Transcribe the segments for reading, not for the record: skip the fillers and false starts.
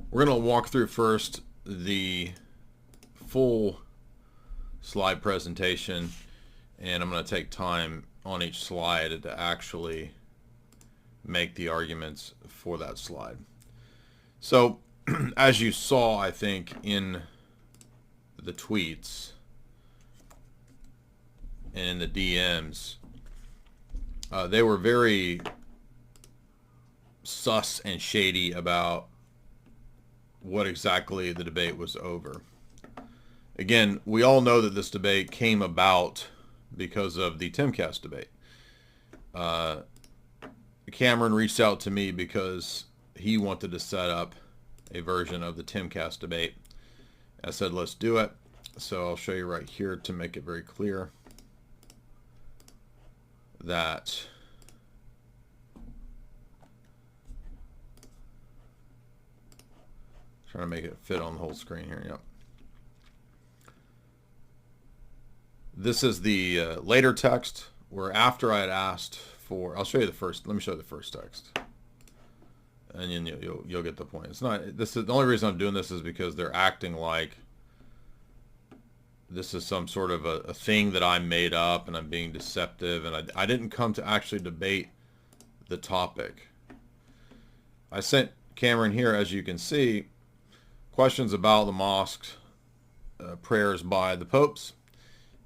We're going to walk through first the full slide presentation, and I'm going to take time on each slide to actually make the arguments for that slide. So, as you saw, I think, in the tweets and in the DMs, they were very sus and shady about what exactly the debate was over. Again, we all know that this debate came about because of the Timcast debate. Cameron reached out to me because he wanted to set up a version of the Timcast debate. I said, let's do it. So I'll show you right here to make it very clear that trying to make it fit on the whole screen here. Yep. This is the later text where after I had asked for, I'll show you the first, let me show you the first text. And then you'll get the point. It's not, this is, the only reason I'm doing this is because they're acting like this is some sort of a thing that I made up and I'm being deceptive, and I didn't come to actually debate the topic. I sent Cameron here, as you can see, questions about the mosque prayers by the popes,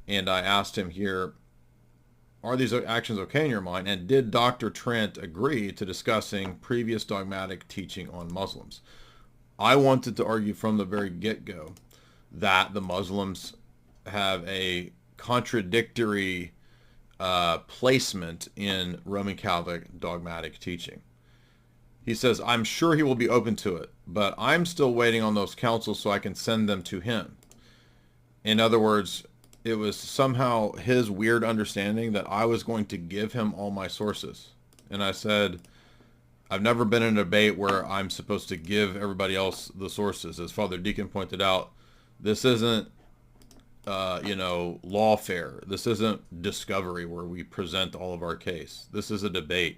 and I asked him here, are these actions okay in your mind, and did Dr. Trent agree to discussing previous dogmatic teaching on Muslims? I wanted to argue from the very get-go that the Muslims have a contradictory placement in Roman Catholic dogmatic teaching. He says, I'm sure he will be open to it, but I'm still waiting on those councils so I can send them to him. In other words, it was somehow his weird understanding that I was going to give him all my sources. And I said, I've never been in a debate where I'm supposed to give everybody else the sources. As Father Deacon pointed out, this isn't, lawfare. This isn't discovery where we present all of our case. This is a debate.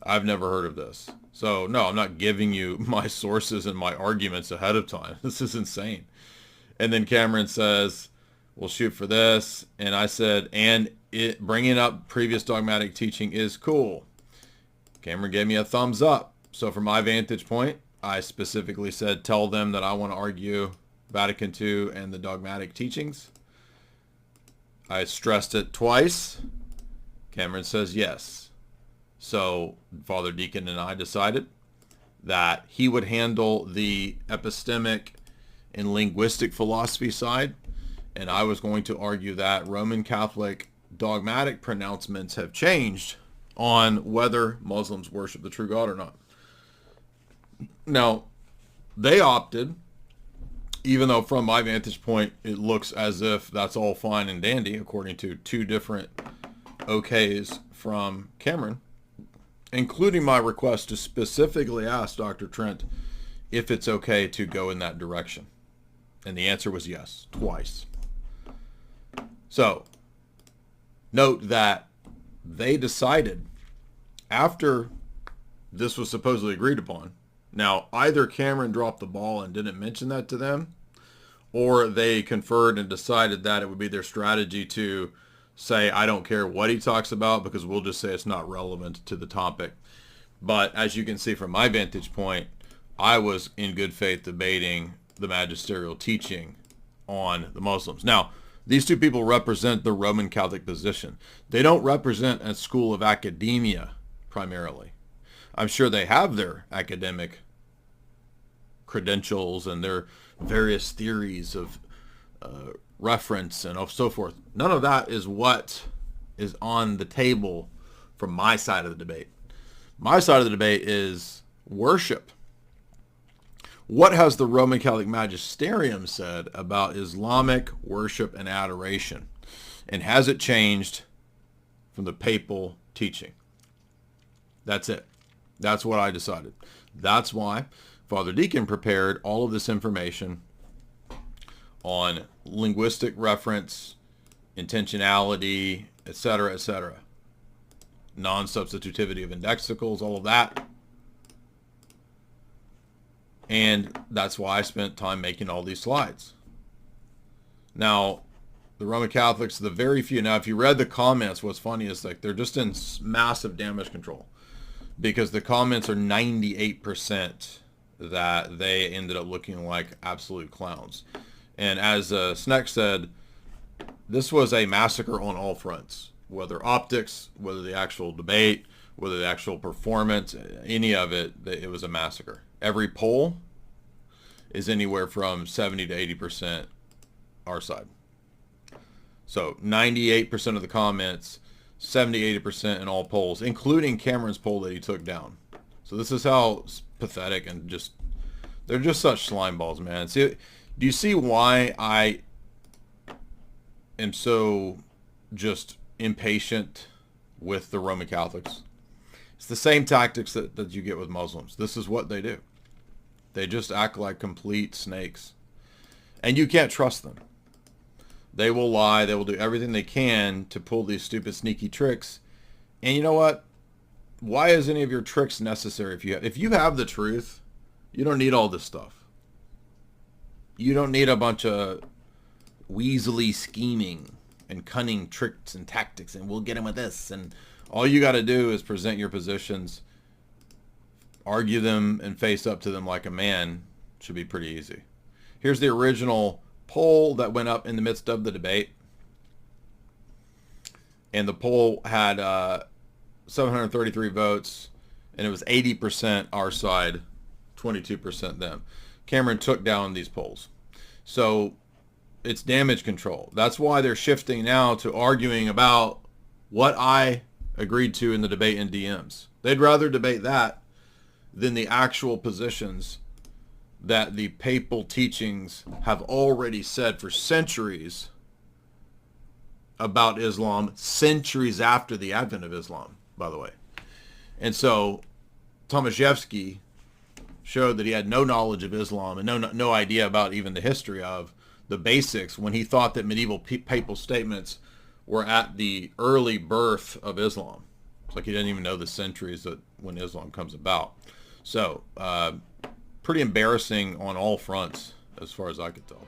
I've never heard of this. So, no, I'm not giving you my sources and my arguments ahead of time. This is insane. And then Cameron says, we'll shoot for this. And I said, and bringing up previous dogmatic teaching is cool. Cameron gave me a thumbs up. So from my vantage point, I specifically said, tell them that I want to argue Vatican II and the dogmatic teachings. I stressed it twice. Cameron says yes. So Father Deacon and I decided that he would handle the epistemic and linguistic philosophy side, and I was going to argue that Roman Catholic dogmatic pronouncements have changed on whether Muslims worship the true God or not. Now, they opted, even though from my vantage point, it looks as if that's all fine and dandy, according to two different okays from Cameron, including my request to specifically ask Dr. Trent if it's okay to go in that direction. And the answer was yes, twice. So, note that they decided after this was supposedly agreed upon. Now, either Cameron dropped the ball and didn't mention that to them, or they conferred and decided that it would be their strategy to say, I don't care what he talks about because we'll just say it's not relevant to the topic. But as you can see from my vantage point, I was in good faith debating the magisterial teaching on the Muslims. Now, these two people represent the Roman Catholic position. They don't represent a school of academia primarily. I'm sure they have their academic credentials and their various theories of reference and so forth. None of that is what is on the table from my side of the debate. My side of the debate is worship. What has the Roman Catholic Magisterium said about Islamic worship and adoration? And has it changed from the papal teaching? That's it. That's what I decided. That's why Father Deacon prepared all of this information on linguistic reference, intentionality, etc., etc. Non-substitutivity of indexicals, all of that. And that's why I spent time making all these slides. Now, the Roman Catholics, the very few, now if you read the comments, what's funny is like they're just in massive damage control, because the comments are 98% that they ended up looking like absolute clowns. And as Sneck said, this was a massacre on all fronts, whether optics, whether the actual debate, whether the actual performance, any of it, it was a massacre. Every poll is anywhere from 70 to 80% our side. So 98% of the comments, 70, 80% in all polls, including Cameron's poll that he took down. So this is how pathetic and just, they're just such slime balls, man. See, do you see why I am so just impatient with the Roman Catholics? It's the same tactics that you get with Muslims. This is what they do. They just act like complete snakes. And you can't trust them. They will lie. They will do everything they can to pull these stupid, sneaky tricks. And you know what? Why is any of your tricks necessary? If you have the truth, you don't need all this stuff. You don't need a bunch of weaselly scheming and cunning tricks and tactics, and we'll get him with this. And all you got to do is present your positions, argue them, and face up to them like a man. Should be pretty easy. Here's the original poll that went up in the midst of the debate. And the poll had 733 votes, and it was 80% our side, 22% them. Cameron took down these polls. So it's damage control. That's why they're shifting now to arguing about what I agreed to in the debate in DMs. They'd rather debate that than the actual positions that the papal teachings have already said for centuries about Islam, centuries after the advent of Islam, by the way. And so Tomaszewski showed that he had no knowledge of Islam and no idea about even the history of the basics when he thought that medieval papal statements were at the early birth of Islam. It's like he didn't even know the centuries that when Islam comes about. So, pretty embarrassing on all fronts as far as I could tell.